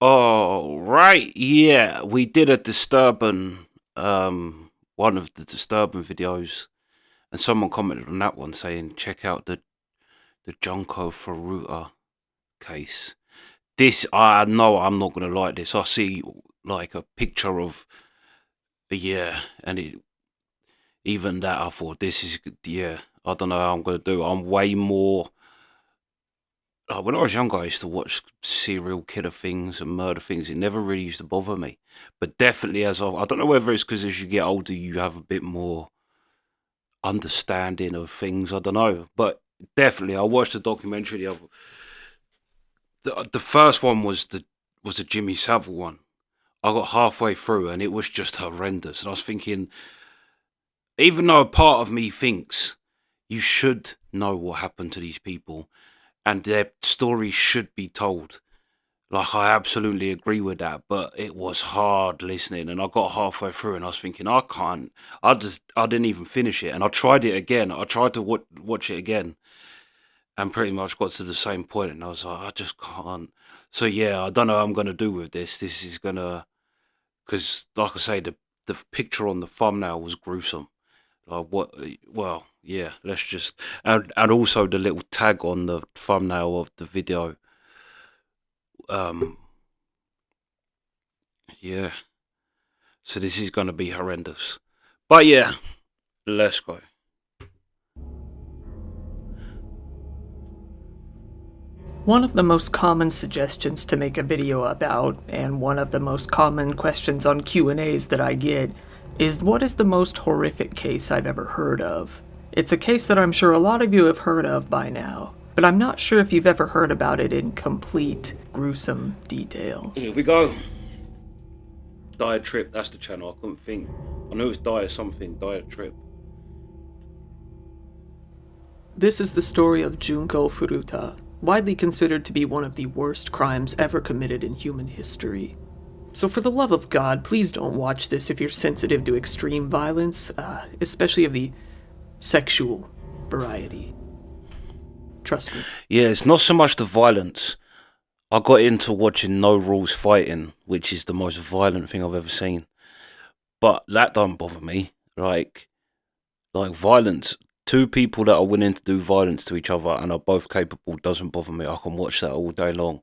Oh, right. Yeah, we did a Disturbing, one of the Disturbing videos, and someone commented on that one saying, check out the Junko Furuta case. This, I know I'm not going to like this. I see like a picture of, yeah, and even that, I thought, this is, yeah, I don't know how I'm going to do. I'm way more. When I was younger, I used to watch serial killer things and murder things. It never really used to bother me. But definitely, I don't know whether it's because as you get older, you have a bit more understanding of things. I don't know. But definitely, I watched a documentary the first one was the Jimmy Savile one. I got halfway through and it was just horrendous. And I was thinking, even though a part of me thinks you should know what happened to these people and their stories should be told. Like, I absolutely agree with that, but it was hard listening, and I got halfway through, and I was thinking, I can't. I didn't even finish it, and I tried it again. I tried to watch it again, and pretty much got to the same point, and I was like, I just can't. So yeah, I don't know how I'm gonna do with this. This is gonna, because like I say, the picture on the thumbnail was gruesome. Like what? Well, yeah. Let's just and also the little tag on the thumbnail of the video. Um, yeah. So this is gonna be horrendous. But yeah, let's go. One of the most common suggestions to make a video about, and one of the most common questions on Q&As that I get, is what is the most horrific case I've ever heard of? It's a case that I'm sure a lot of you have heard of by now, but I'm not sure if you've ever heard about it in complete, gruesome detail. Here we go. Diet Trip, that's the channel. I couldn't think. I knew it was Diet something, Diet Trip. This is the story of Junko Furuta, widely considered to be one of the worst crimes ever committed in human history. So for the love of God, please don't watch this if you're sensitive to extreme violence, especially of the sexual variety. Trust me. Yeah, it's not so much the violence. I got into watching No Rules Fighting, which is the most violent thing I've ever seen. But that don't bother me. Like violence. Two people that are willing to do violence to each other and are both capable doesn't bother me. I can watch that all day long.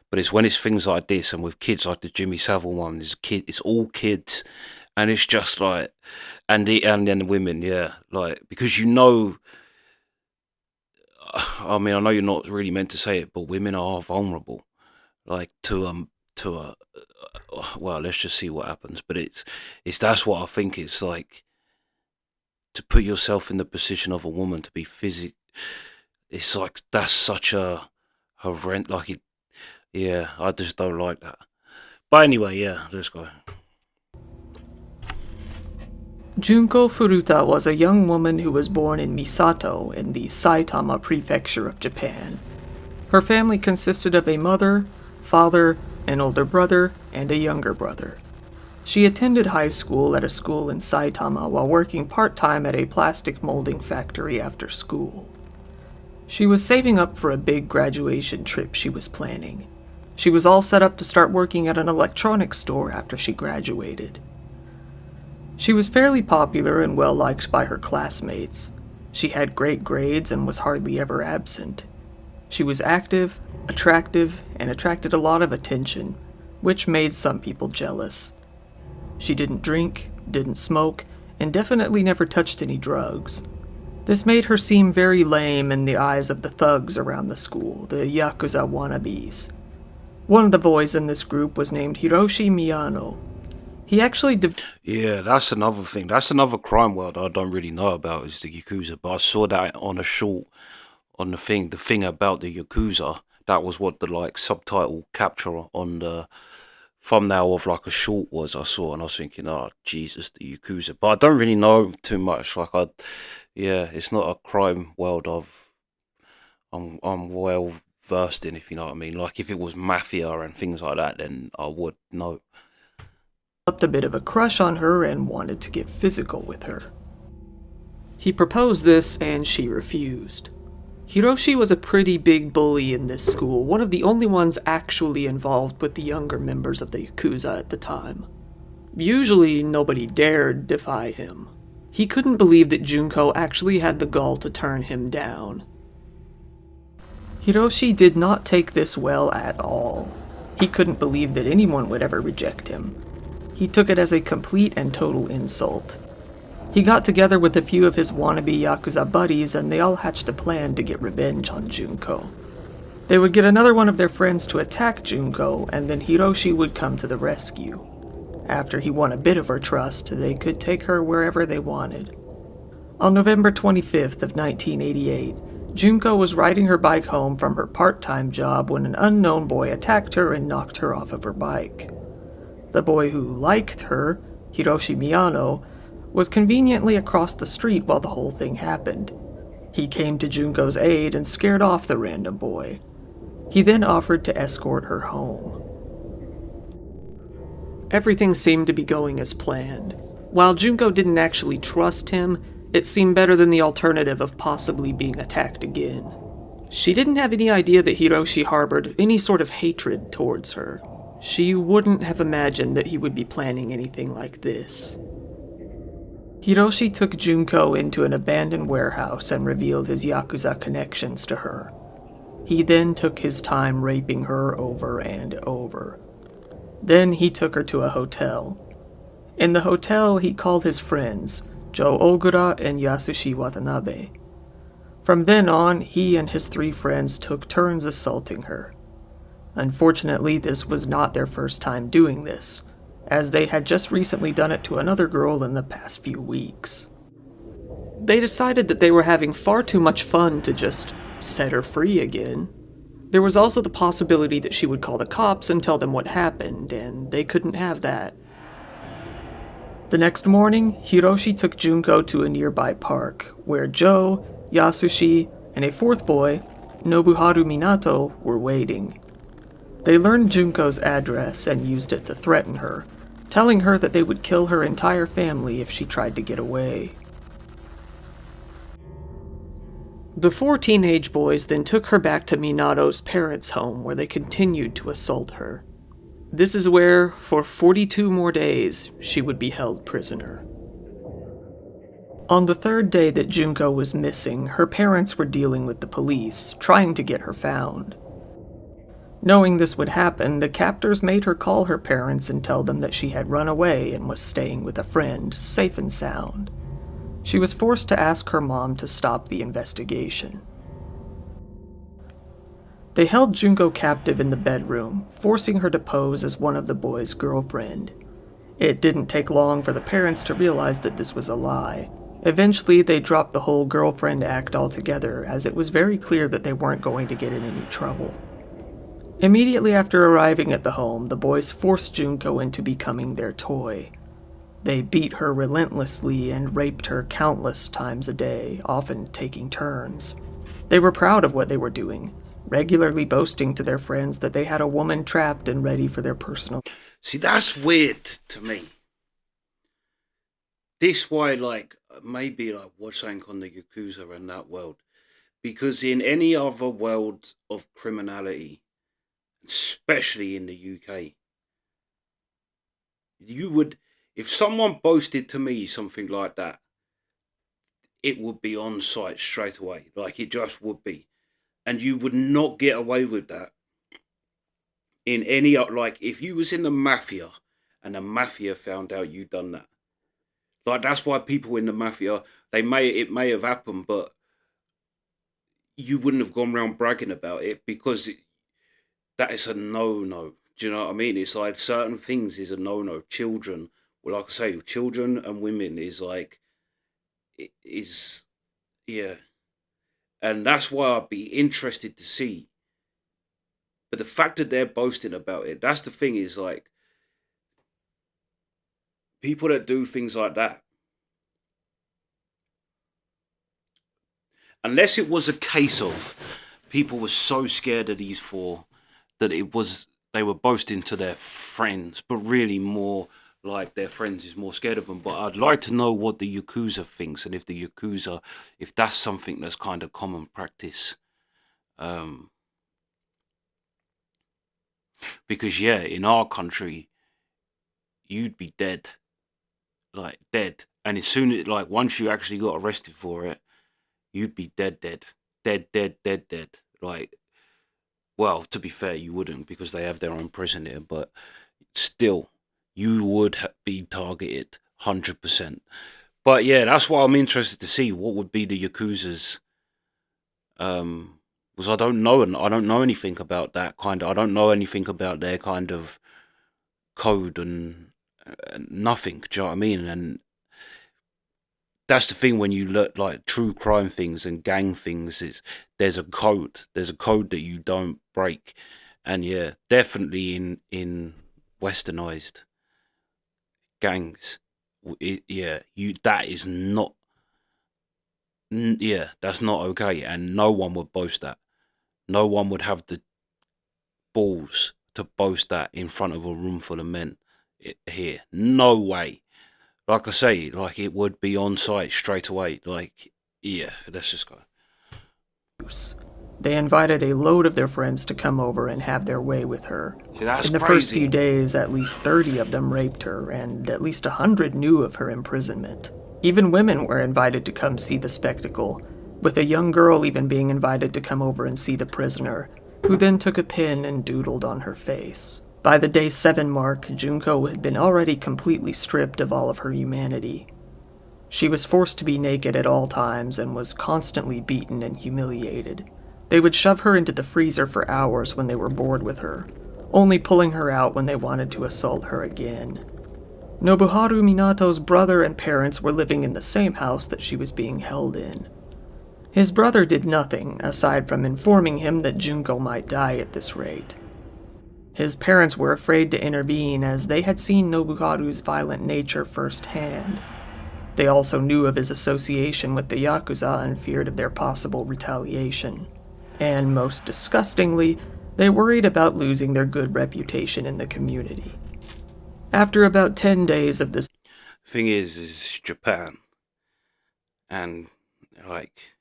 But it's when it's things like this and with kids like the Jimmy Savile one, it's all kids, and it's just like, and then the women, yeah, like because I mean, I know you're not really meant to say it, but women are vulnerable, like to a well, let's just see what happens. But it's that's what I think. It's like to put yourself in the position of a woman to be physic. It's like that's such a horrendous. Like it, yeah. I just don't like that. But anyway, yeah. Let's go. Junko Furuta was a young woman who was born in Misato in the Saitama prefecture of Japan. Her family consisted of a mother, father, an older brother, and a younger brother. She attended high school at a school in Saitama while working part-time at a plastic molding factory after school. She was saving up for a big graduation trip she was planning. She was all set up to start working at an electronics store after she graduated. She was fairly popular and well-liked by her classmates. She had great grades and was hardly ever absent. She was active, attractive, and attracted a lot of attention, which made some people jealous. She didn't drink, didn't smoke, and definitely never touched any drugs. This made her seem very lame in the eyes of the thugs around the school, the Yakuza wannabes. One of the boys in this group was named Hiroshi Miyano. He actually Yeah, that's another thing. That's another crime world I don't really know about is the Yakuza. But I saw that on a short on the thing about the Yakuza. That was what the like subtitle capture on the thumbnail of like a short was. I saw and I was thinking, oh Jesus, the Yakuza. But I don't really know too much. Yeah, it's not a crime world I'm well versed in, if you know what I mean. Like if it was mafia and things like that, then I would know. developed a bit of a crush on her and wanted to get physical with her. He proposed this and she refused. Hiroshi was a pretty big bully in this school, one of the only ones actually involved with the younger members of the Yakuza at the time. Usually, nobody dared defy him. He couldn't believe that Junko actually had the gall to turn him down. Hiroshi did not take this well at all. He couldn't believe that anyone would ever reject him. He took it as a complete and total insult. He got together with a few of his wannabe Yakuza buddies and they all hatched a plan to get revenge on Junko. They would get another one of their friends to attack Junko, and then Hiroshi would come to the rescue. After he won a bit of her trust, they could take her wherever they wanted. On November 25th of 1988, Junko was riding her bike home from her part-time job when an unknown boy attacked her and knocked her off of her bike. The boy who liked her, Hiroshi Miyano, was conveniently across the street while the whole thing happened. He came to Junko's aid and scared off the random boy. He then offered to escort her home. Everything seemed to be going as planned. While Junko didn't actually trust him, it seemed better than the alternative of possibly being attacked again. She didn't have any idea that Hiroshi harbored any sort of hatred towards her. She wouldn't have imagined that he would be planning anything like this. Hiroshi took Junko into an abandoned warehouse and revealed his Yakuza connections to her. He then took his time raping her over and over. Then he took her to a hotel. In the hotel, he called his friends, Joe Ogura and Yasushi Watanabe. From then on, he and his 3 friends took turns assaulting her. Unfortunately, this was not their first time doing this, as they had just recently done it to another girl in the past few weeks. They decided that they were having far too much fun to just set her free again. There was also the possibility that she would call the cops and tell them what happened, and they couldn't have that. The next morning, Hiroshi took Junko to a nearby park, where Joe, Yasushi, and a 4th boy, Nobuharu Minato, were waiting. They learned Junko's address and used it to threaten her, telling her that they would kill her entire family if she tried to get away. The 4 teenage boys then took her back to Minato's parents' home, where they continued to assault her. This is where, for 42 more days, she would be held prisoner. On the 3rd day that Junko was missing, her parents were dealing with the police, trying to get her found. Knowing this would happen, the captors made her call her parents and tell them that she had run away and was staying with a friend, safe and sound. She was forced to ask her mom to stop the investigation. They held Junko captive in the bedroom, forcing her to pose as one of the boys' girlfriend. It didn't take long for the parents to realize that this was a lie. Eventually, they dropped the whole girlfriend act altogether, as it was very clear that they weren't going to get in any trouble. Immediately after arriving at the home, the boys forced Junko into becoming their toy. They beat her relentlessly and raped her countless times a day, often taking turns. They were proud of what they were doing, regularly boasting to their friends that they had a woman trapped and ready for their personal... See, that's weird to me. This why, maybe what's something on the Yakuza and that world. Because in any other world of criminality, especially in the UK, you would, if someone boasted to me something like that, it would be on site straight away. It just would be. And you would not get away with that in any, if you was in the mafia and the mafia found out you done that. That's why people in the mafia, it may have happened, but you wouldn't have gone around bragging about it because that is a no-no. Do you know what I mean? It's like certain things is a no-no. Children, well, like I say, children and women yeah. And that's why I'd be interested to see. But the fact that they're boasting about it, that's the thing is people that do things like that, unless it was a case of people were so scared of these 4 that they were boasting to their friends, but really more like their friends is more scared of them. But I'd like to know what the Yakuza thinks, and if the Yakuza, if that's something that's kind of common practice. Um, because yeah, in our country, you'd be dead, like dead. And as soon as, like, once you actually got arrested for it, you'd be dead, dead, dead, dead, dead, dead. Like, well, to be fair, you wouldn't because they have their own prison here, but still, you would be targeted 100%. But yeah, that's why I'm interested to see what would be the Yakuza's. Because I don't know, and I don't know anything about that kind of. I don't know anything about their kind of code and nothing. Do you know what I mean? And that's the thing when you look like true crime things and gang things. Is there's a code. There's a code that you don't break. And yeah, definitely in westernized gangs, yeah, you that is not. Yeah, that's not okay, and no one would boast that. No one would have the balls to boast that in front of a room full of men here. No way. Like I say, like it would be on site straight away. Like, yeah, let's just go. They invited a load of their friends to come over and have their way with her. See, that's In the first few crazy. days, at least 30 of them raped her, and at least 100 knew of her imprisonment. Even women were invited to come see the spectacle, with a young girl even being invited to come over and see the prisoner, who then took a pen and doodled on her face. By the day 7 mark, Junko had been already completely stripped of all of her humanity. She was forced to be naked at all times and was constantly beaten and humiliated. They would shove her into the freezer for hours when they were bored with her, only pulling her out when they wanted to assault her again. Nobuharu Minato's brother and parents were living in the same house that she was being held in. His brother did nothing, aside from informing him that Junko might die at this rate. His parents were afraid to intervene as they had seen Nobuharu's violent nature firsthand. They also knew of his association with the Yakuza and feared of their possible retaliation. And most disgustingly, they worried about losing their good reputation in the community. After about 10 days of this Thing is Japan, and like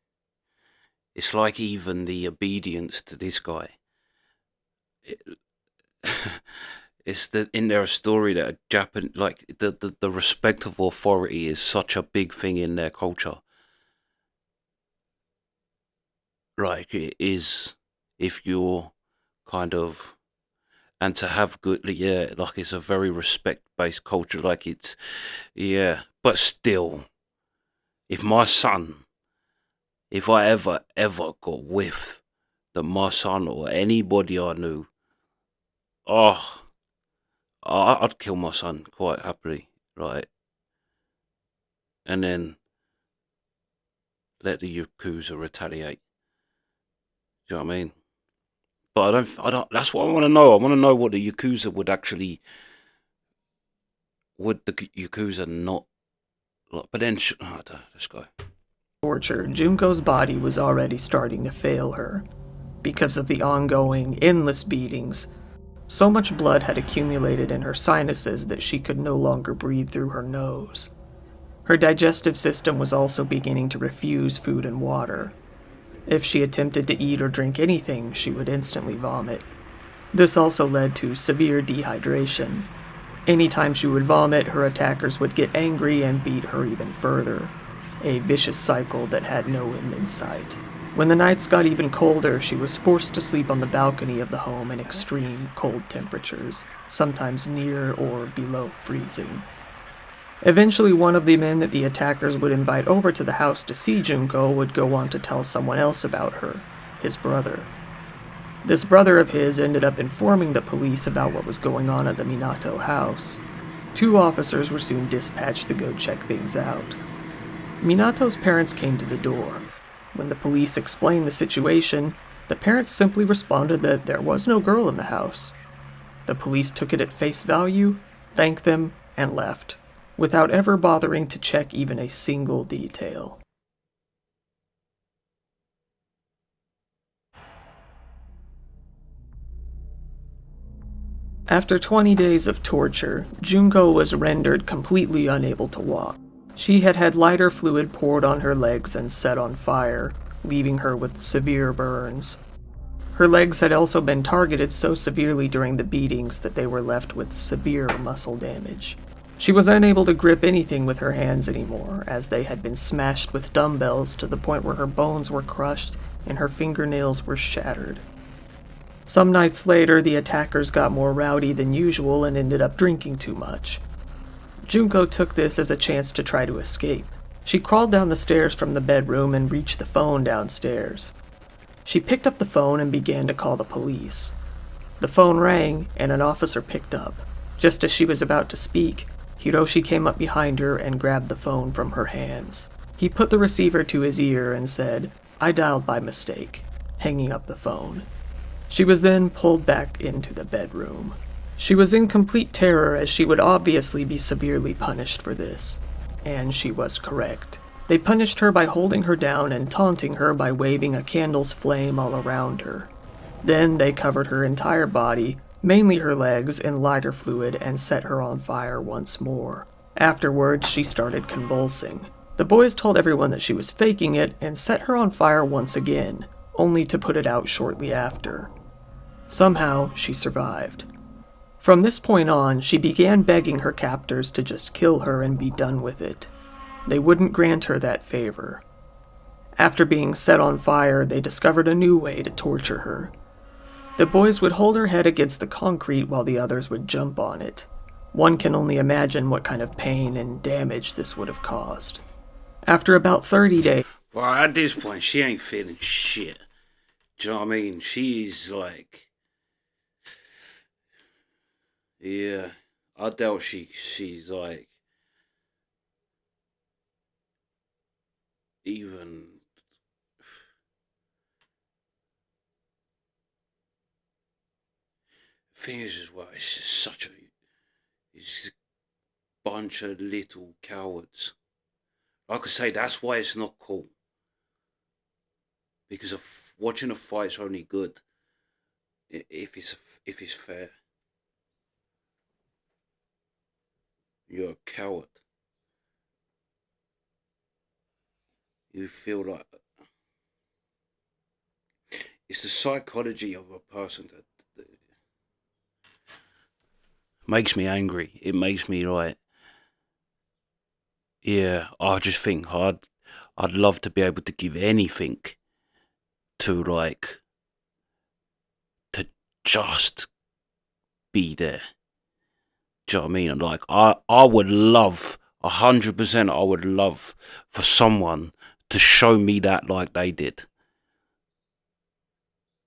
it's like even the obedience to this guy. It, it's the in there a story that Japan, like the respect of authority is such a big thing in their culture. Like it is, if you're kind of, and to have good, yeah, like it's a very respect based culture. Like it's, yeah, but still, if my son, if I ever got whiff that my son or anybody I knew, oh, I'd kill my son quite happily, right? And then let the Yakuza retaliate. Do you know what I mean? But I don't. That's what I want to know. I want to know what the Yakuza would actually. Would the Yakuza not like? But then, let's go. torture, Junko's body was already starting to fail her. Because of the ongoing, endless beatings, so much blood had accumulated in her sinuses that she could no longer breathe through her nose. Her digestive system was also beginning to refuse food and water. If she attempted to eat or drink anything, she would instantly vomit. This also led to severe dehydration. Anytime she would vomit, her attackers would get angry and beat her even further. A vicious cycle that had no end in sight. When the nights got even colder, she was forced to sleep on the balcony of the home in extreme cold temperatures, sometimes near or below freezing. Eventually, one of the men that the attackers would invite over to the house to see Junko would go on to tell someone else about her, his brother. This brother of his ended up informing the police about what was going on at the Minato house. 2 officers were soon dispatched to go check things out. Minato's parents came to the door. When the police explained the situation, the parents simply responded that there was no girl in the house. The police took it at face value, thanked them, and left, without ever bothering to check even a single detail. After 20 days of torture, Junko was rendered completely unable to walk. She had had lighter fluid poured on her legs and set on fire, leaving her with severe burns. Her legs had also been targeted so severely during the beatings that they were left with severe muscle damage. She was unable to grip anything with her hands anymore, as they had been smashed with dumbbells to the point where her bones were crushed and her fingernails were shattered. Some nights later, the attackers got more rowdy than usual and ended up drinking too much. Junko took this as a chance to try to escape. She crawled down the stairs from the bedroom and reached the phone downstairs. She picked up the phone and began to call the police. The phone rang, and an officer picked up. Just as she was about to speak, Hiroshi came up behind her and grabbed the phone from her hands. He put the receiver to his ear and said, "I dialed by mistake," hanging up the phone. She was then pulled back into the bedroom. She was in complete terror, as she would obviously be severely punished for this. And she was correct. They punished her by holding her down and taunting her by waving a candle's flame all around her. Then they covered her entire body, mainly her legs, in lighter fluid and set her on fire once more. Afterwards, she started convulsing. The boys told everyone that she was faking it and set her on fire once again, only to put it out shortly after. Somehow, she survived. From this point on, she began begging her captors to just kill her and be done with it. They wouldn't grant her that favor. After being set on fire, they discovered a new way to torture her. The boys would hold her head against the concrete while the others would jump on it. One can only imagine what kind of pain and damage this would have caused. After about 30 days... Well, at this point, she ain't feeling shit. Do you know what I mean? She's like... Yeah, I doubt she's like... even... thing is as well, it's just such a... it's a bunch of little cowards. Like I say, that's why it's not cool. Because watching a fight's only good if it's fair. You're a coward. You feel like it's the psychology of a person that makes me angry. It makes me like, yeah, I just think I'd love to be able to give anything to like to just be there. Do you know what I mean? And like I would love 100%. I would love for someone to show me that like they did,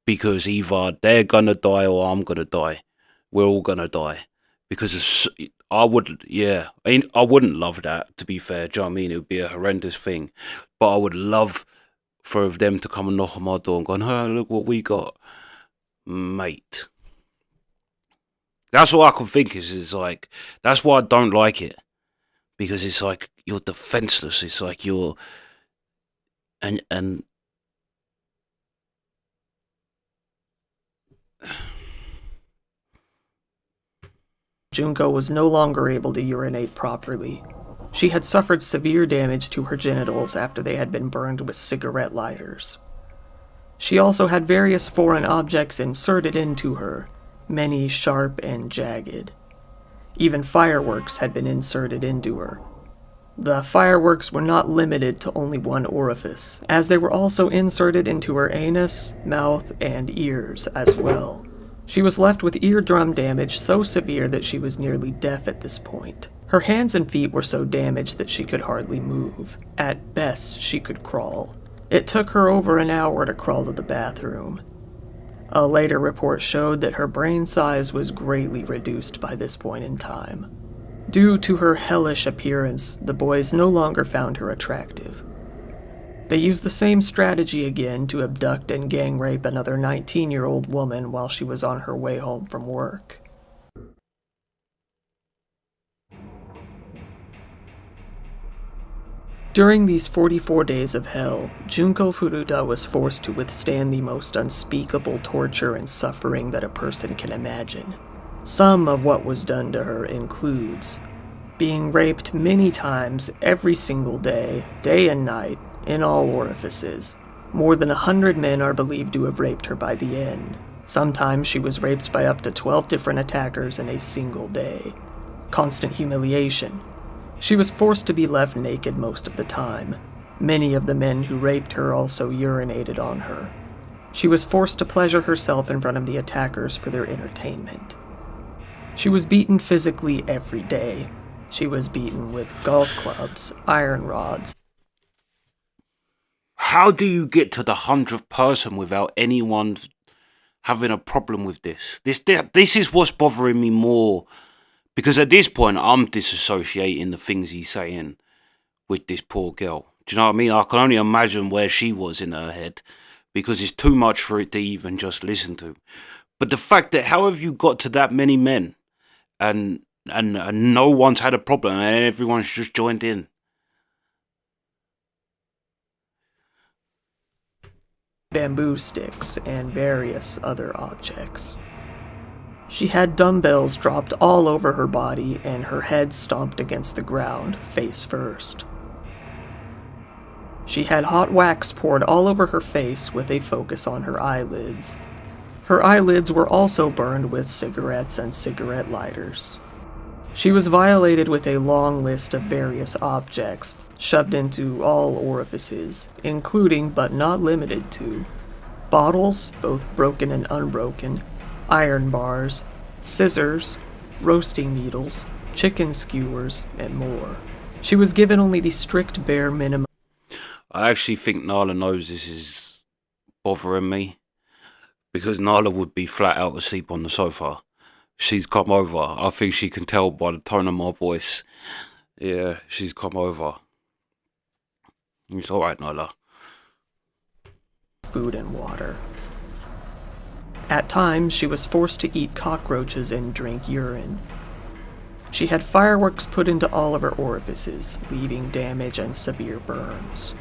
because either they're gonna die or I'm gonna die. We're all gonna die because I would, yeah. I mean, I wouldn't love that, to be fair. Do you know what I mean? It would be a horrendous thing, but I would love for them to come and knock on my door and go, "Hey, look what we got, mate." That's all I can think is like, that's why I don't like it, because it's like you're defenseless. It's like you're, and Junko was no longer able to urinate properly. She had suffered severe damage to her genitals after they had been burned with cigarette lighters. She also had various foreign objects inserted into her, many sharp and jagged. Even fireworks had been inserted into her. The fireworks were not limited to only one orifice, as they were also inserted into her anus, mouth, and ears as well. She was left with eardrum damage so severe that she was nearly deaf at this point. Her hands and feet were so damaged that she could hardly move. At best, she could crawl. It took her over an hour to crawl to the bathroom. A later report showed that her brain size was greatly reduced by this point in time. Due to her hellish appearance, the boys no longer found her attractive. They used the same strategy again to abduct and gang rape another 19-year-old woman while she was on her way home from work. During these 44 days of hell, Junko Furuta was forced to withstand the most unspeakable torture and suffering that a person can imagine. Some of what was done to her includes being raped many times every single day, day and night, in all orifices. More than 100 men are believed to have raped her by the end. Sometimes she was raped by up to 12 different attackers in a single day. Constant humiliation. She was forced to be left naked most of the time. Many of the men who raped her also urinated on her. She was forced to pleasure herself in front of the attackers for their entertainment. She was beaten physically every day. She was beaten with golf clubs, iron rods. How do you get to the 100th person without anyone having a problem with this? This is what's bothering me more, because at this point I'm disassociating the things he's saying with this poor girl. Do you know what I mean? I can only imagine where she was in her head, because it's too much for it to even just listen to. But the fact that how have you got to that many men and no one's had a problem and everyone's just joined in? Bamboo sticks, and various other objects. She had dumbbells dropped all over her body and her head stomped against the ground, face first. She had hot wax poured all over her face with a focus on her eyelids. Her eyelids were also burned with cigarettes and cigarette lighters. She was violated with a long list of various objects shoved into all orifices, including but not limited to bottles, both broken and unbroken, iron bars, scissors, roasting needles, chicken skewers, and more. She was given only the strict bare minimum. I actually think Nala knows this is bothering me, because Nala would be flat out asleep on the sofa. She's come over. I think she can tell by the tone of my voice. Yeah, she's come over. It's alright, Nala. Food and water. At times, she was forced to eat cockroaches and drink urine. She had fireworks put into all of her orifices, leaving damage and severe burns.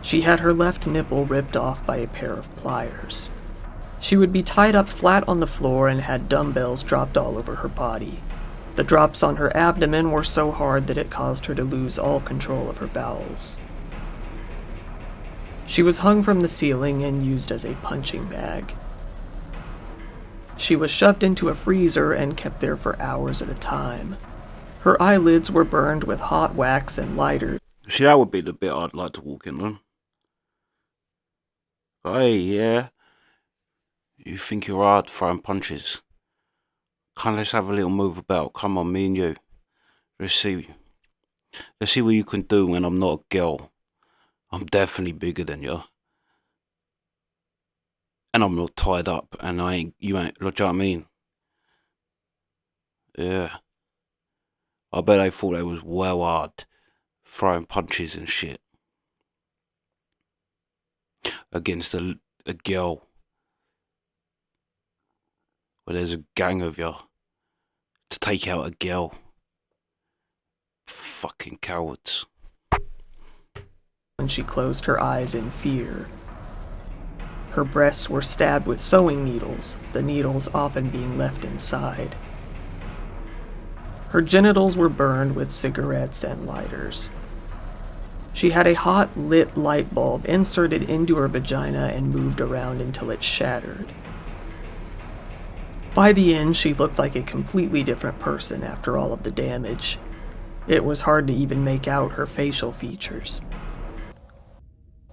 She had her left nipple ripped off by a pair of pliers. She would be tied up flat on the floor and had dumbbells dropped all over her body. The drops on her abdomen were so hard that it caused her to lose all control of her bowels. She was hung from the ceiling and used as a punching bag. She was shoved into a freezer and kept there for hours at a time. Her eyelids were burned with hot wax and lighters. See, that would be the bit I'd like to walk in on. Hey, yeah. You think you're hard throwing punches? Let's have a little move about. Come on, me and you. Let's see what you can do when I'm not a girl. I'm definitely bigger than you. And I'm not tied up, and you ain't, look, do you know what I mean? Yeah. I bet they thought they was well hard, throwing punches and shit. Against a girl. Where there's a gang of you. To take out a girl. Fucking cowards. When she closed her eyes in fear. Her breasts were stabbed with sewing needles, the needles often being left inside. Her genitals were burned with cigarettes and lighters. She had a hot, lit light bulb inserted into her vagina and moved around until it shattered. By the end, she looked like a completely different person after all of the damage. It was hard to even make out her facial features.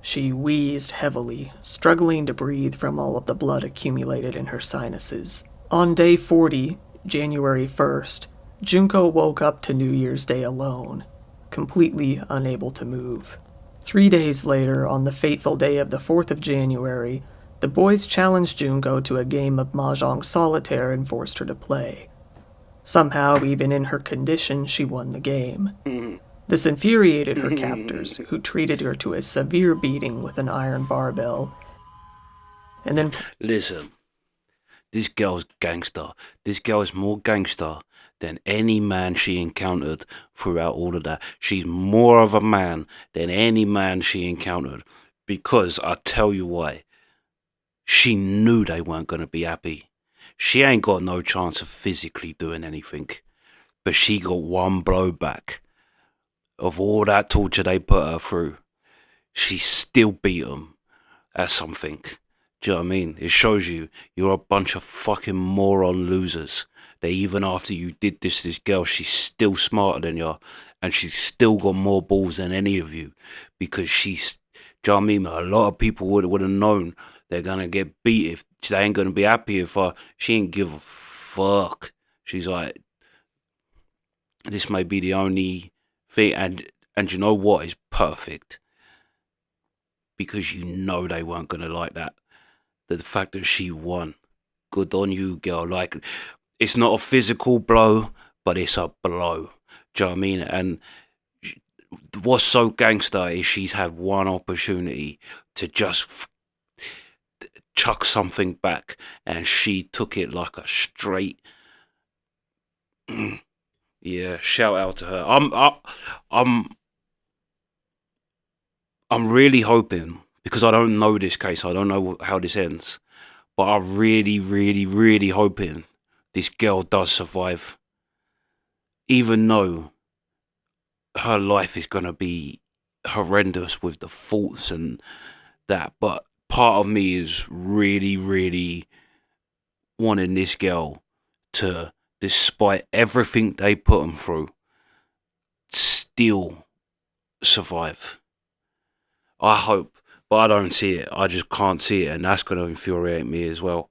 She wheezed heavily, struggling to breathe from all of the blood accumulated in her sinuses. On day 40, January 1st, Junko woke up to New Year's Day alone, completely unable to move. 3 days later, on the fateful day of the 4th of January, the boys challenged Junko to a game of Mahjong solitaire and forced her to play. Somehow, even in her condition, she won the game. This infuriated her captors, who treated her to a severe beating with an iron barbell. And then... Listen, this girl's gangster. This girl is more gangster than any man she encountered throughout all of that. She's more of a man than any man she encountered. Because, I'll tell you why. She knew they weren't going to be happy. she ain't got no chance of physically doing anything. But she got one blow back. Of all that torture they put her through, she still beat them at something. Do you know what I mean? It shows you're a bunch of fucking moron losers. That even after you did this girl, she's still smarter than you, and she's still got more balls than any of you, because she's. Do you know what I mean? A lot of people would have known they're gonna get beat if they ain't gonna be happy if she ain't give a fuck. She's like, this may be the only thing, and you know what is perfect, because you know they weren't gonna like that. The fact that she won, good on you, girl. Like, it's not a physical blow, but it's a blow. Do you know what I mean? And what's so gangster is she's had one opportunity to just chuck something back, and she took it like a straight. Yeah, shout out to her. I'm I'm really hoping, because I don't know this case, I don't know how this ends, but I'm really, really, really hoping this girl does survive, even though her life is gonna be horrendous with the faults and that. But part of me is really, really wanting this girl to, despite everything they put them through, still survive. I hope, but I don't see it. I just can't see it, and that's going to infuriate me as well.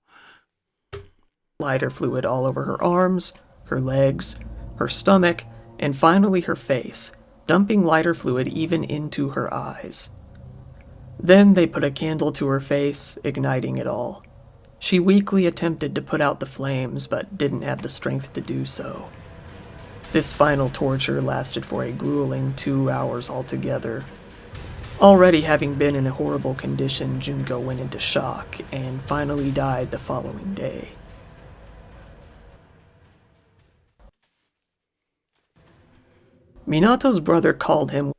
Lighter fluid all over her arms, her legs, her stomach, and finally her face, dumping lighter fluid even into her eyes. Then they put a candle to her face, igniting it all. She weakly attempted to put out the flames, but didn't have the strength to do so. This final torture lasted for a grueling 2 hours altogether. Already having been in a horrible condition, Junko went into shock and finally died the following day. Minato's brother called him.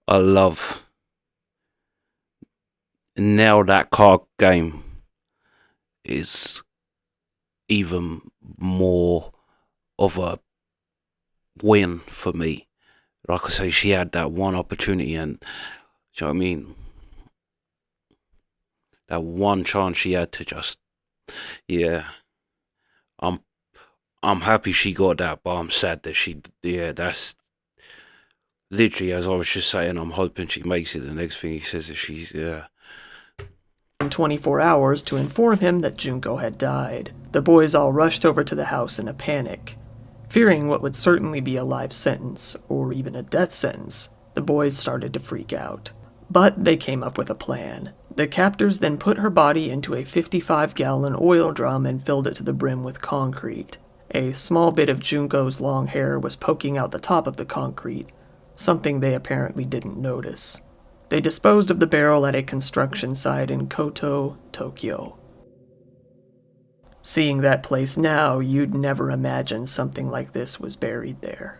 I love now that card game is even more of a win for me. Like I say, she had that one opportunity, and do you know what I mean? That one chance she had to just, yeah. I'm I'm happy she got that, but I'm sad that that's literally, as I was just saying, I'm hoping she makes it. The next thing he says is she's, yeah. In 24 hours to inform him that Junko had died. The boys all rushed over to the house in a panic. Fearing what would certainly be a life sentence, or even a death sentence, the boys started to freak out. But they came up with a plan. The captors then put her body into a 55-gallon oil drum and filled it to the brim with concrete. A small bit of Junko's long hair was poking out the top of the concrete, something they apparently didn't notice. They disposed of the barrel at a construction site in Koto, Tokyo. Seeing that place now, you'd never imagine something like this was buried there.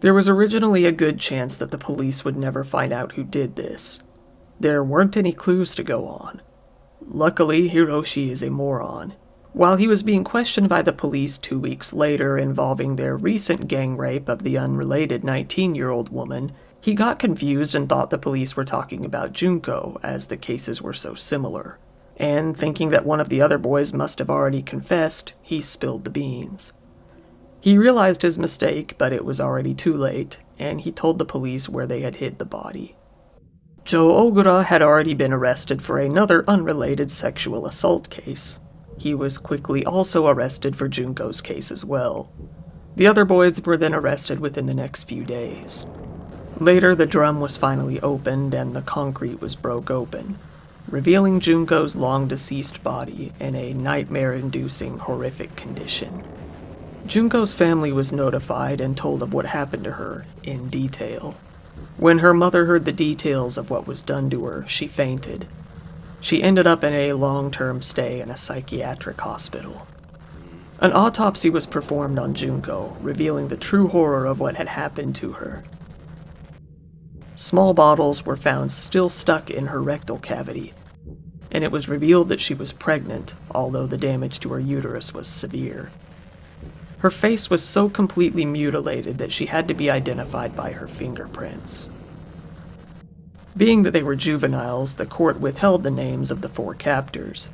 There was originally a good chance that the police would never find out who did this. There weren't any clues to go on. Luckily, Hiroshi is a moron. While he was being questioned by the police 2 weeks later involving their recent gang rape of the unrelated 19-year-old woman, he got confused and thought the police were talking about Junko, as the cases were so similar. And thinking that one of the other boys must have already confessed, he spilled the beans. He realized his mistake, but it was already too late, and he told the police where they had hid the body. Joe Ogura had already been arrested for another unrelated sexual assault case. He was quickly also arrested for Junko's case as well. The other boys were then arrested within the next few days. Later, the drum was finally opened and the concrete was broke open, revealing Junko's long-deceased body in a nightmare-inducing, horrific condition. Junko's family was notified and told of what happened to her in detail. When her mother heard the details of what was done to her, she fainted. She ended up in a long-term stay in a psychiatric hospital. An autopsy was performed on Junko, revealing the true horror of what had happened to her. Small bottles were found still stuck in her rectal cavity. and it was revealed that she was pregnant, although the damage to her uterus was severe. Her face was so completely mutilated that she had to be identified by her fingerprints. Being that they were juveniles, the court withheld the names of the 4 captors.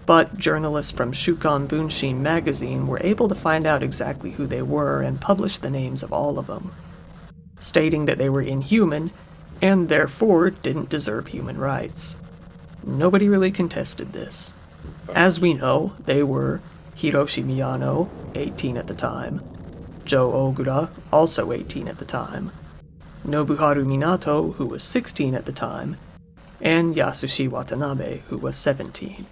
But journalists from Shukan Bunshin magazine were able to find out exactly who they were and published the names of all of them, stating that they were inhuman and therefore didn't deserve human rights. Nobody really contested this. As we know, they were Hiroshi Miyano, 18 at the time, Joe Ogura, also 18 at the time, Nobuharu Minato, who was 16 at the time, and Yasushi Watanabe, who was 17.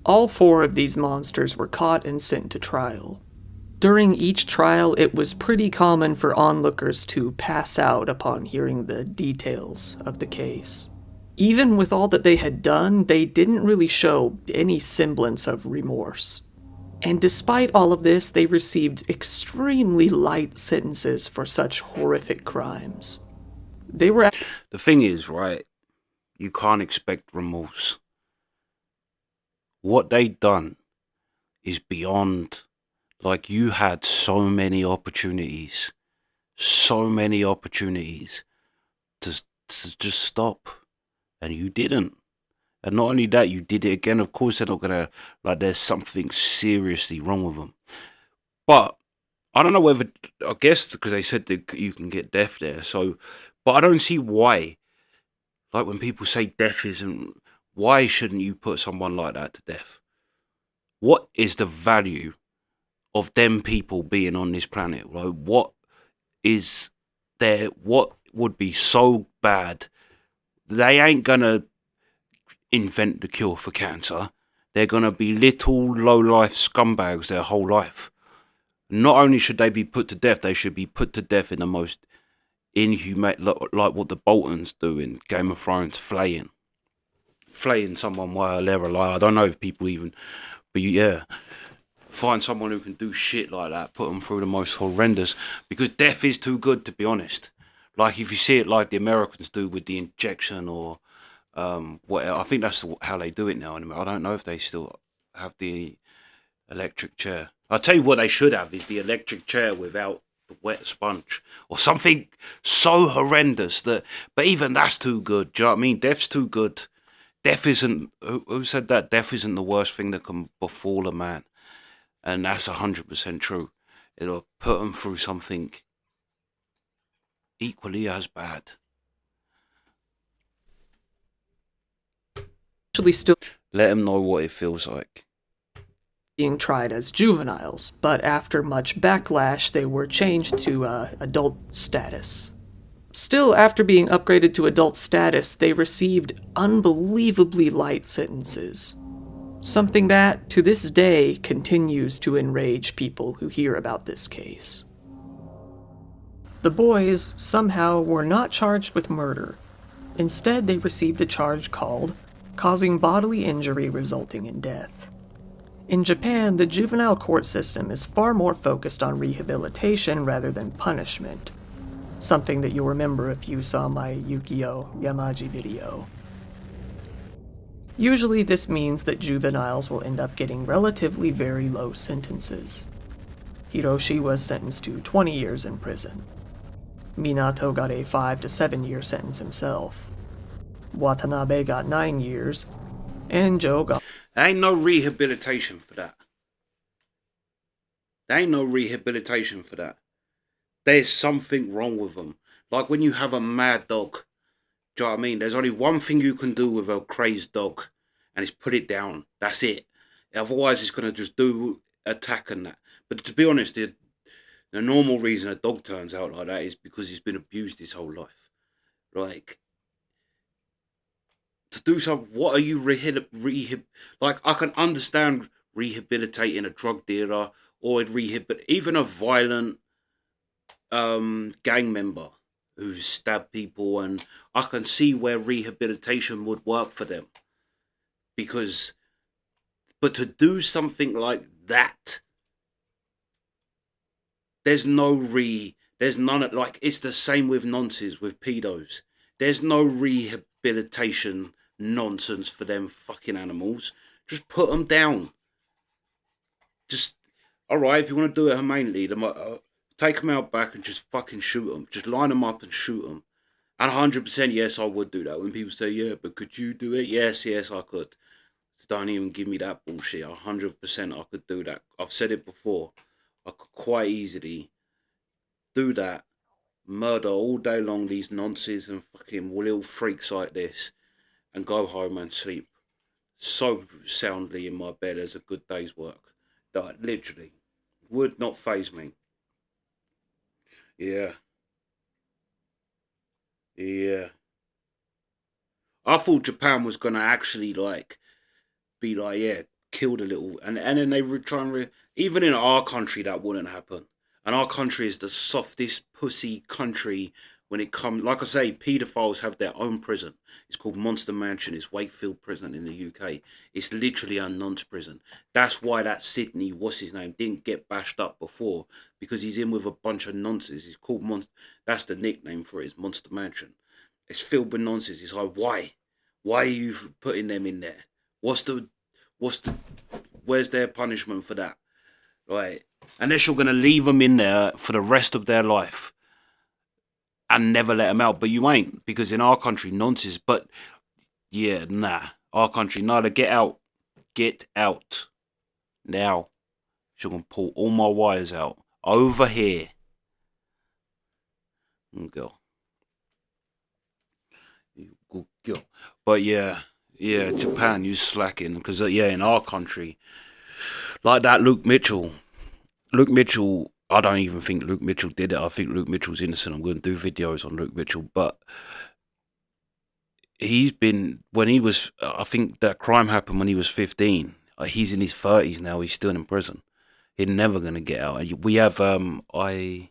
All 4 of these monsters were caught and sent to trial. During each trial, it was pretty common for onlookers to pass out upon hearing the details of the case. Even with all that they had done, they didn't really show any semblance of remorse. And despite all of this, they received extremely light sentences for such horrific crimes. The thing is, right, you can't expect remorse. What they done is beyond, like, you had so many opportunities to just stop, and you didn't. And not only that, you did it again. Of course, they're not gonna, like, there's something seriously wrong with them. But I don't know whether, I guess because they said that you can get death there. So, but I don't see why. Like, when people say death isn't, why shouldn't you put someone like that to death? What is the value of them people being on this planet? Like, what is there? What would be so bad? They ain't gonna invent the cure for cancer. They're gonna be little low-life scumbags their whole life. Not only should they be put to death, they should be put to death in the most inhumane, like what the Boltons do in Game of Thrones, flaying someone while they're alive. I don't know if people even, but yeah, find someone who can do shit like that, put them through the most horrendous, because death is too good, to be honest. Like, if you see it like the Americans do with the injection, or I think that's how they do it now. I don't know if they still have the electric chair. I'll tell you what they should have is the electric chair without the wet sponge, or something so horrendous that, but even that's too good. Do you know what I mean? Death's too good. Death isn't, who said that? Death isn't the worst thing that can befall a man. And that's 100% true. It'll put them through something equally as bad. Actually still Let them know what it feels like. Being tried as juveniles, but after much backlash, they were changed to adult status. Still, after being upgraded to adult status, they received unbelievably light sentences. Something that, to this day, continues to enrage people who hear about this case. The boys, somehow, were not charged with murder. Instead, they received a charge called causing bodily injury resulting in death. In Japan, the juvenile court system is far more focused on rehabilitation rather than punishment, something that you'll remember if you saw my Yukio Yamaji video. Usually this means that juveniles will end up getting relatively very low sentences. Hiroshi was sentenced to 20 years in prison. Minato got a 5 to 7 year sentence himself. Watanabe got 9 years, and Joe got... There ain't no rehabilitation for that. There ain't no rehabilitation for that. There's something wrong with them. Like when you have a mad dog, do you know what I mean? There's only one thing you can do with a crazed dog, and it's put it down. That's it. Otherwise, it's going to just do attack and that. But to be honest, the normal reason a dog turns out like that is because he's been abused his whole life. Like, to do something, what are you like, I can understand rehabilitating a drug dealer or even a violent gang member who's stabbed people, and I can see where rehabilitation would work for them, but to do something like that, there's none of, like, it's the same with nonces, with pedos. There's no rehabilitation nonsense for them fucking animals. Just put them down. Just, alright, if you want to do it humanely, take them out back and just fucking shoot them. Just line them up and shoot them. And 100%, yes, I would do that. When people say, yeah, but could you do it? Yes, I could. Don't even give me that bullshit. 100% I could do that. I've said it before. I could quite easily do that. Murder all day long these nonsense and fucking little freaks like this and go home and sleep so soundly in my bed as a good day's work. That literally would not faze me. Yeah. Yeah. I thought Japan was gonna actually be like, yeah, kill the little, and then they try and even in our country that wouldn't happen. And our country is the softest pussy country when it comes. Like I say, paedophiles have their own prison. It's called Monster Mansion. It's Wakefield Prison in the UK. It's literally a nonce prison. That's why that Sydney, what's his name, didn't get bashed up before, because he's in with a bunch of nonsense. He's called Monster. That's the nickname for it. Is Monster Mansion. It's filled with nonsense. It's like, why? Why are you putting them in there? What's the what's the where's their punishment for that? Right. Unless you're gonna leave them in there for the rest of their life and never let them out, but you ain't, because in our country nonsense. But yeah, nah, our country, neither. Get out now. So I'm gonna pull all my wires out over here. Go. Good girl. But yeah, Japan, you slacking, because yeah, in our country, like that Luke Mitchell, I don't even think Luke Mitchell did it. I think Luke Mitchell's innocent. I'm going to do videos on Luke Mitchell, but he's been, when he was, I think that crime happened when he was 15. He's in his 30s now. He's still in prison. He's never going to get out. We have IP.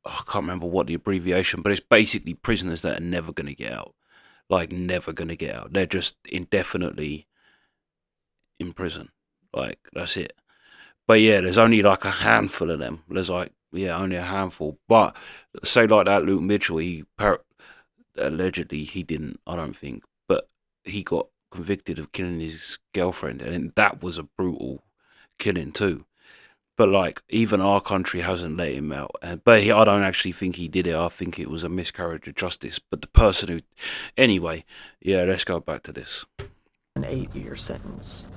I can't remember what the abbreviation, but it's basically prisoners that are never going to get out. Like, never going to get out. They're just indefinitely in prison. Like, that's it. But yeah, there's only like a handful of them. There's like, yeah, only a handful. But say like that Luke Mitchell, allegedly he didn't, I don't think, but he got convicted of killing his girlfriend, and that was a brutal killing too. But like, even our country hasn't let him out. But I don't actually think he did it. I think it was a miscarriage of justice. But the person who, anyway, yeah, let's go back to this. An 8-year sentence.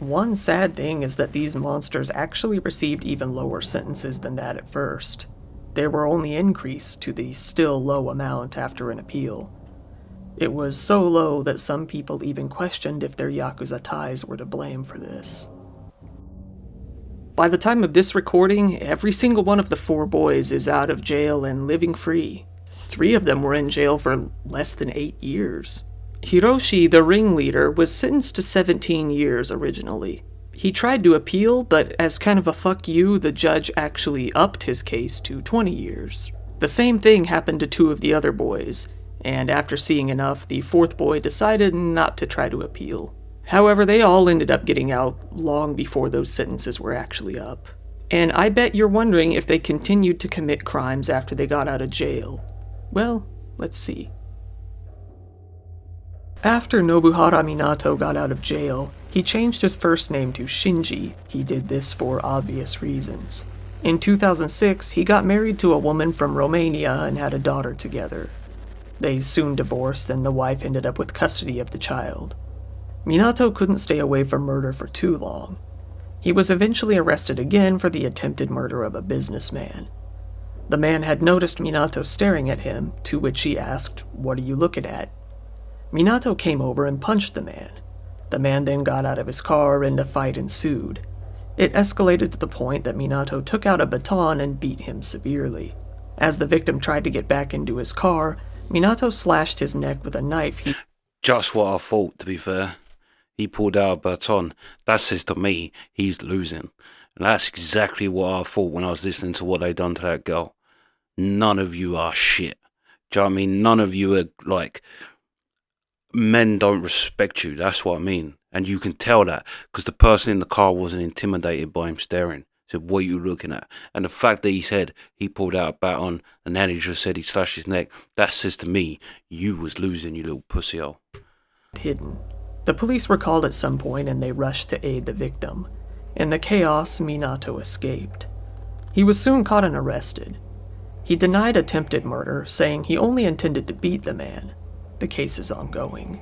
One sad thing is that these monsters actually received even lower sentences than that at first. They were only increased to the still low amount after an appeal. It was so low that some people even questioned if their Yakuza ties were to blame for this. By the time of this recording, every single one of the 4 boys is out of jail and living free. 3 of them were in jail for less than 8 years. Hiroshi, the ringleader, was sentenced to 17 years originally. He tried to appeal, but as kind of a fuck you, the judge actually upped his case to 20 years. The same thing happened to 2 of the other boys, and after seeing enough, the 4th boy decided not to try to appeal. However, they all ended up getting out long before those sentences were actually up. And I bet you're wondering if they continued to commit crimes after they got out of jail. Well, let's see. After Nobuhara Minato got out of jail, he changed his first name to Shinji. He did this for obvious reasons. In 2006, he got married to a woman from Romania and had a daughter together. They soon divorced, and the wife ended up with custody of the child. Minato couldn't stay away from murder for too long. He was eventually arrested again for the attempted murder of a businessman. The man had noticed Minato staring at him, to which he asked, "What are you looking at?" Minato came over and punched the man. The man then got out of his car and a fight ensued. It escalated to the point that Minato took out a baton and beat him severely. As the victim tried to get back into his car, Minato slashed his neck with a knife. Just what I thought, to be fair. He pulled out a baton. That says to me, he's losing. And that's exactly what I thought when I was listening to what they done to that girl. None of you are shit. Do you know what I mean? None of you are, like, men don't respect you. That's what I mean. And you can tell that, because the person in the car wasn't intimidated by him staring. Said, what are you looking at? And the fact that he said he pulled out a baton and then he just said he slashed his neck, that says to me, you was losing, you little pussy hole. Hidden. The police were called at some point and they rushed to aid the victim. In the chaos, Minato escaped. He was soon caught and arrested. He denied attempted murder, saying he only intended to beat the man. The case is ongoing.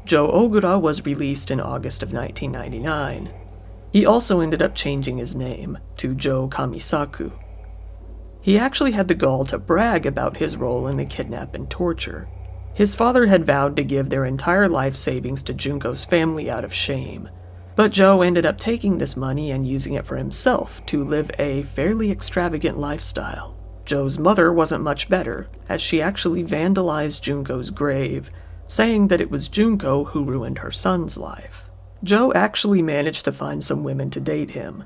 Joe Ogura was released in August of 1999. He also ended up changing his name to Joe Kamisaku. He actually had the gall to brag about his role in the kidnap and torture. His father had vowed to give their entire life savings to Junko's family out of shame, but Joe ended up taking this money and using it for himself to live a fairly extravagant lifestyle. Joe's mother wasn't much better, as she actually vandalized Junko's grave, saying that it was Junko who ruined her son's life. Joe actually managed to find some women to date him.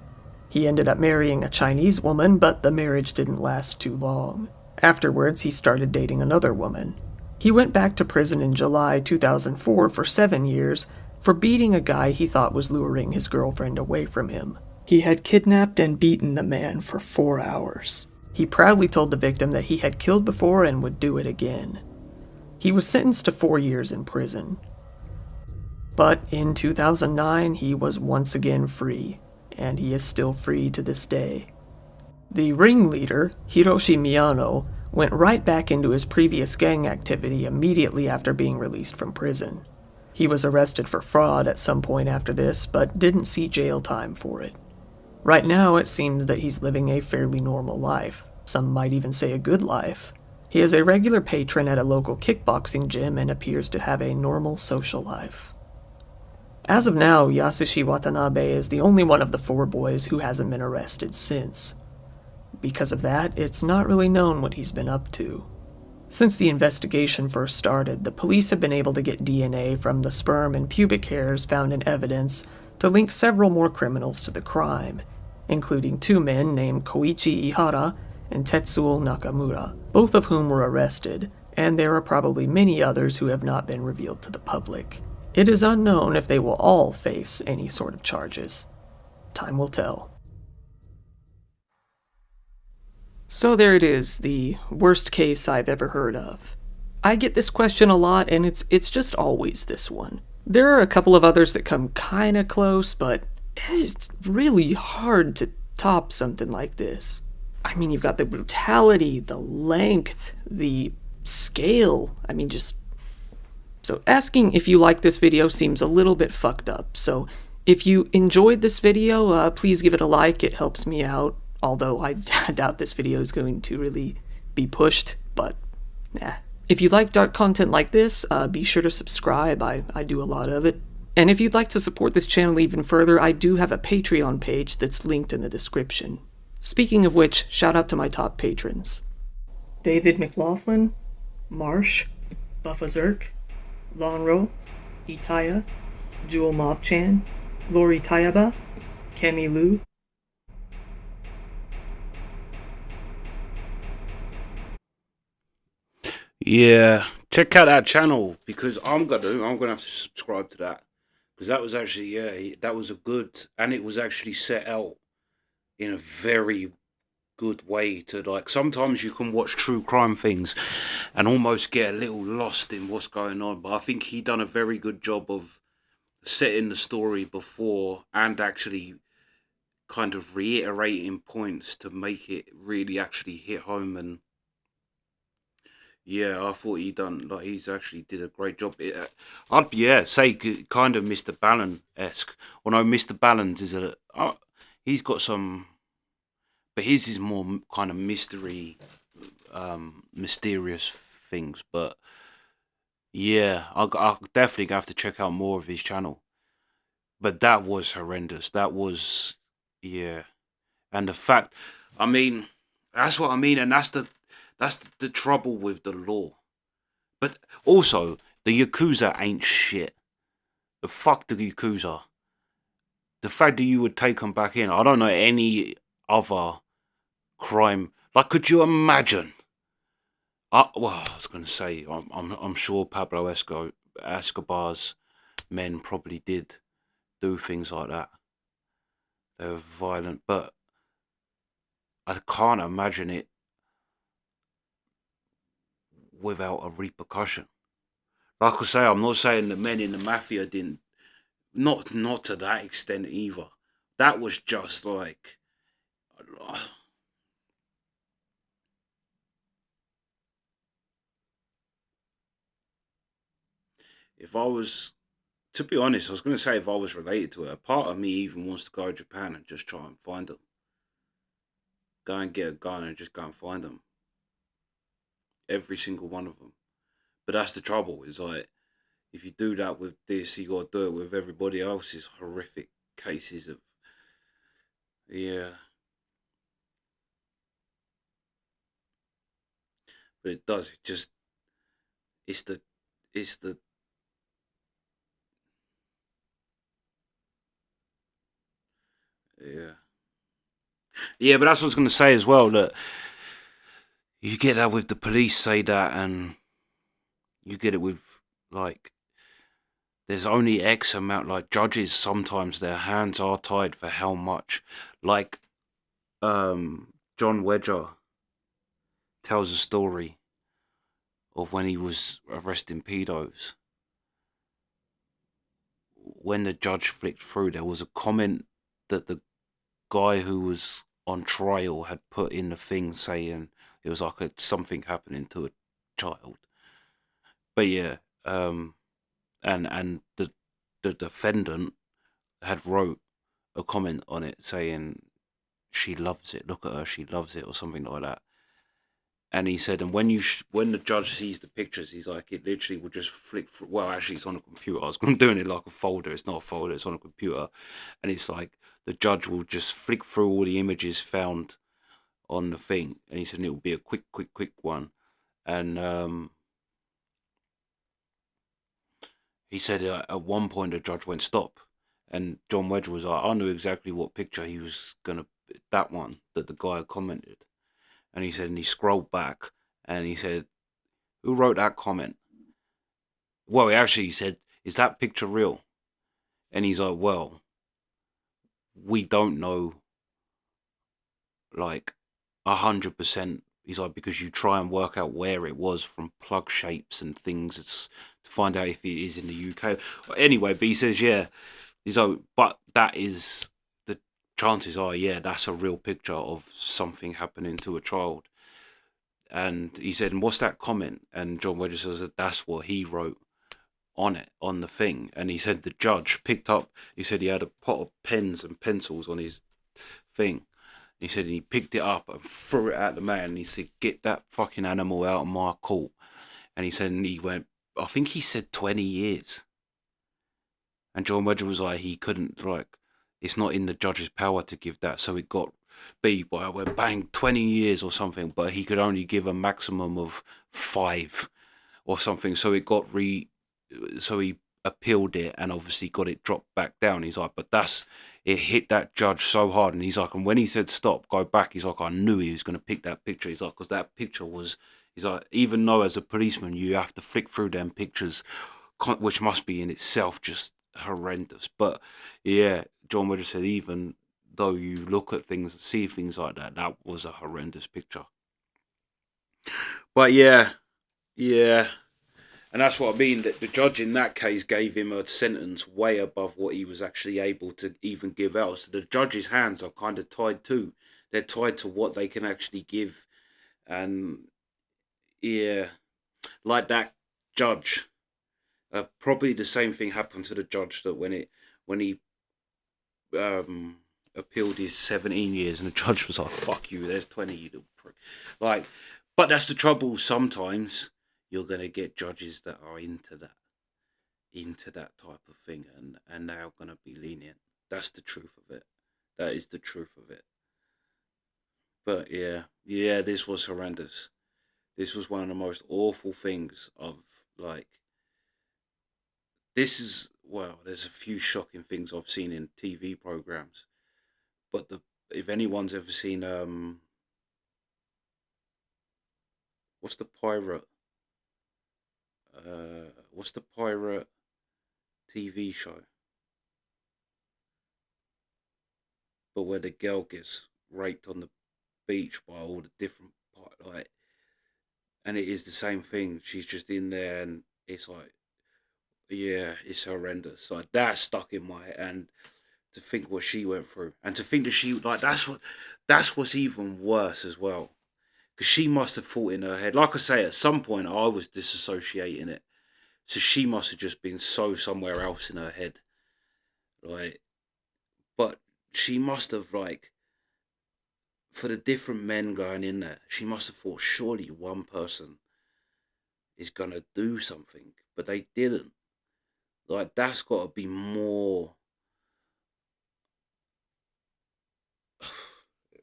He ended up marrying a Chinese woman, but the marriage didn't last too long. Afterwards, he started dating another woman. He went back to prison in July 2004 for 7 years for beating a guy he thought was luring his girlfriend away from him. He had kidnapped and beaten the man for 4 hours. He proudly told the victim that he had killed before and would do it again. He was sentenced to 4 years in prison. But in 2009, he was once again free, and he is still free to this day. The ringleader, Hiroshi Miyano, went right back into his previous gang activity immediately after being released from prison. He was arrested for fraud at some point after this, but didn't see jail time for it. Right now, it seems that he's living a fairly normal life. Some might even say a good life. He is a regular patron at a local kickboxing gym and appears to have a normal social life. As of now, Yasushi Watanabe is the only one of the 4 boys who hasn't been arrested since. Because of that, it's not really known what he's been up to. Since the investigation first started, the police have been able to get DNA from the sperm and pubic hairs found in evidence to link several more criminals to the crime, including 2 men named Koichi Ihara and Tetsuo Nakamura, both of whom were arrested, and there are probably many others who have not been revealed to the public. It is unknown if they will all face any sort of charges. Time will tell. So there it is, the worst case I've ever heard of. I get this question a lot, and it's just always this one. There are a couple of others that come kinda close, but it's really hard to top something like this. I mean, you've got the brutality, the length, the scale. I mean, just... So asking if you like this video seems a little bit fucked up. So if you enjoyed this video, please give it a like. It helps me out. Although I doubt this video is going to really be pushed, but nah. If you like dark content like this, be sure to subscribe. I do a lot of it. And if you'd like to support this channel even further, I do have a Patreon page that's linked in the description. Speaking of which, shout out to my top patrons: David McLaughlin, Marsh, Buffazerk, Lonro, Itaya, Jewel Movchan, Lori Tayaba, Kemi Lu. Yeah, check out that channel because I'm gonna have to subscribe to that because that was actually that was a good, and it was actually set out in a very good way to, like, sometimes you can watch true crime things and almost get a little lost in what's going on, but I think he done a very good job of setting the story before and actually kind of reiterating points to make it really actually hit home. And yeah, I thought he's actually did a great job. I'd say kind of Mr. Ballen-esque. Well, no, Mr. Ballen's is he's got some, but his is more kind of mystery, mysterious things. But yeah, I'll definitely have to check out more of his channel. But that was horrendous. That was, yeah. And the fact, I mean, that's what I mean, and that's the trouble with the law. But also, the Yakuza ain't shit. The fuck the Yakuza. The fact that you would take them back in, I don't know any other crime. Like, could you imagine? Well, I was going to say, I'm sure Pablo Escobar's men probably did do things like that. they were violent, but I can't imagine it without a repercussion. Like I say, I'm not saying the men in the mafia didn't, not to that extent either. That was just like, if I was, to be honest, I was going to say if I was related to it, a part of me even wants to go to Japan and just try and find them. Go and get a gun and just go and find them. Every single one of them. But that's the trouble, is like, if you do that with this, you got to do it with everybody else's horrific cases of, yeah. But it does, it just, it's the, it's the, yeah. Yeah, but that's what I was going to say as well, that you get that with the police say that, and you get it with, like, there's only X amount, like, judges, sometimes their hands are tied for how much. Like, John Wedger tells a story of when he was arresting pedos. When the judge flicked through, there was a comment that the guy who was on trial had put in the thing, saying it was like something happening to a child. But yeah, and the defendant had wrote a comment on it saying she loves it. Look at her, she loves it, or something like that. And he said, and when when the judge sees the pictures, he's like, it literally will just flick through. Well, actually, it's on a computer. I was doing it like a folder. It's not a folder. It's on a computer, and it's like the judge will just flick through all the images found on the thing, and he said it will be a quick one. And he said at one point the judge went stop, and John Wedge was like, I knew exactly what picture he was gonna, that one that the guy commented, and he said, and he scrolled back, and he said, who wrote that comment? Well, he actually said, is that picture real? And he's like, well, we don't know, like, 100%. He's like, because you try and work out where it was from plug shapes and things, it's to find out if it is in the UK. Anyway, but he says, yeah, he's like, but that is, the chances are, yeah, that's a real picture of something happening to a child. And he said, and what's that comment? And John Wedger says that that's what he wrote on it, on the thing. And he said the judge picked up, he said he had a pot of pens and pencils on his thing. He said he picked it up and threw it at the man. And he said, get that fucking animal out of my court. And he said, and he went, I think he said 20 years. And John Wedger was like, he couldn't, like, it's not in the judge's power to give that. So it got beat by, went bang, 20 years or something. But he could only give a maximum of 5 or something. So it got so he appealed it and obviously got it dropped back down. He's like, but it hit that judge so hard. And he's like, and when he said stop, go back, he's like, I knew he was going to pick that picture. He's like, because that picture was, he's like, even though as a policeman you have to flick through them pictures, which must be in itself just horrendous. But yeah, John Wedger said, even though you look at things and see things like that, that was a horrendous picture. But yeah. And that's what I mean. That the judge in that case gave him a sentence way above what he was actually able to even give out. So the judge's hands are kind of tied too. They're tied to what they can actually give. And yeah, like that judge. Probably the same thing happened to the judge that when he um, appealed his 17 years, and the judge was like, "Fuck you, there's 20, you little prick." Like, but that's the trouble. Sometimes you're gonna get judges that are into that type of thing, and they're gonna be lenient. That's the truth of it. That is the truth of it. But yeah, this was horrendous. This was one of the most awful things of, like, this is, well, there's a few shocking things I've seen in TV programs, but the if anyone's ever seen what's the pirate what's the pirate TV show? but where the girl gets raped on the beach by all the different part, like, and it is the same thing. She's just in there, and it's like, yeah, it's horrendous. Like that stuck in my head, and to think what she went through, and to think that she like that's what's even worse as well. Because she must have thought in her head, like I say, at some point I was disassociating it, so she must have just been so somewhere else in her head, like. But she must have like for the different men going in there, she must have thought surely one person is gonna do something, but they didn't. Like that's got to be more.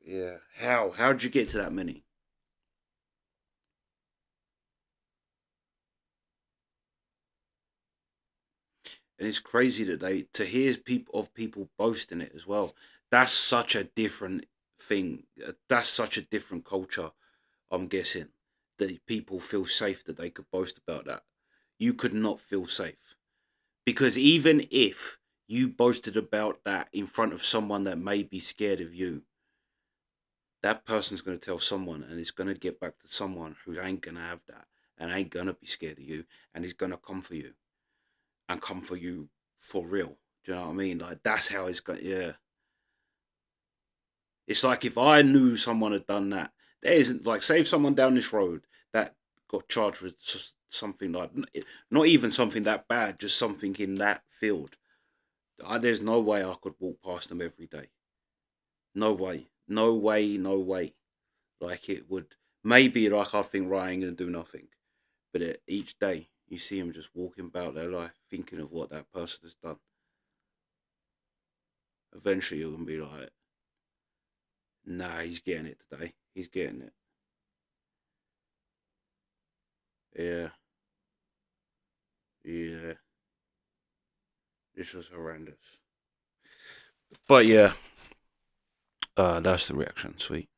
Yeah. How? How'd you get to that many? And it's crazy that they to hear people boasting it as well. That's such a different thing. That's such a different culture. I'm guessing that people feel safe that they could boast about that. You could not feel safe because even if you boasted about that in front of someone that may be scared of you, that person's going to tell someone, and it's going to get back to someone who ain't going to have that and ain't going to be scared of you, and is going to come for you and come for you for real. Do you know what I mean? Like that's how it's going. Yeah, it's like if I knew someone had done that, there isn't like say if someone down this road that got charged with something like not even something that bad, just something in that field. There's no way I could walk past them every day. No way, no way, no way. Like it would maybe like I think right, I ain't gonna do nothing, but each day you see them just walking about their life, thinking of what that person has done. Eventually, you're gonna be like, nah, he's getting it today. He's getting it. Yeah, yeah. This was horrendous. But yeah, that's the reaction. Sweet.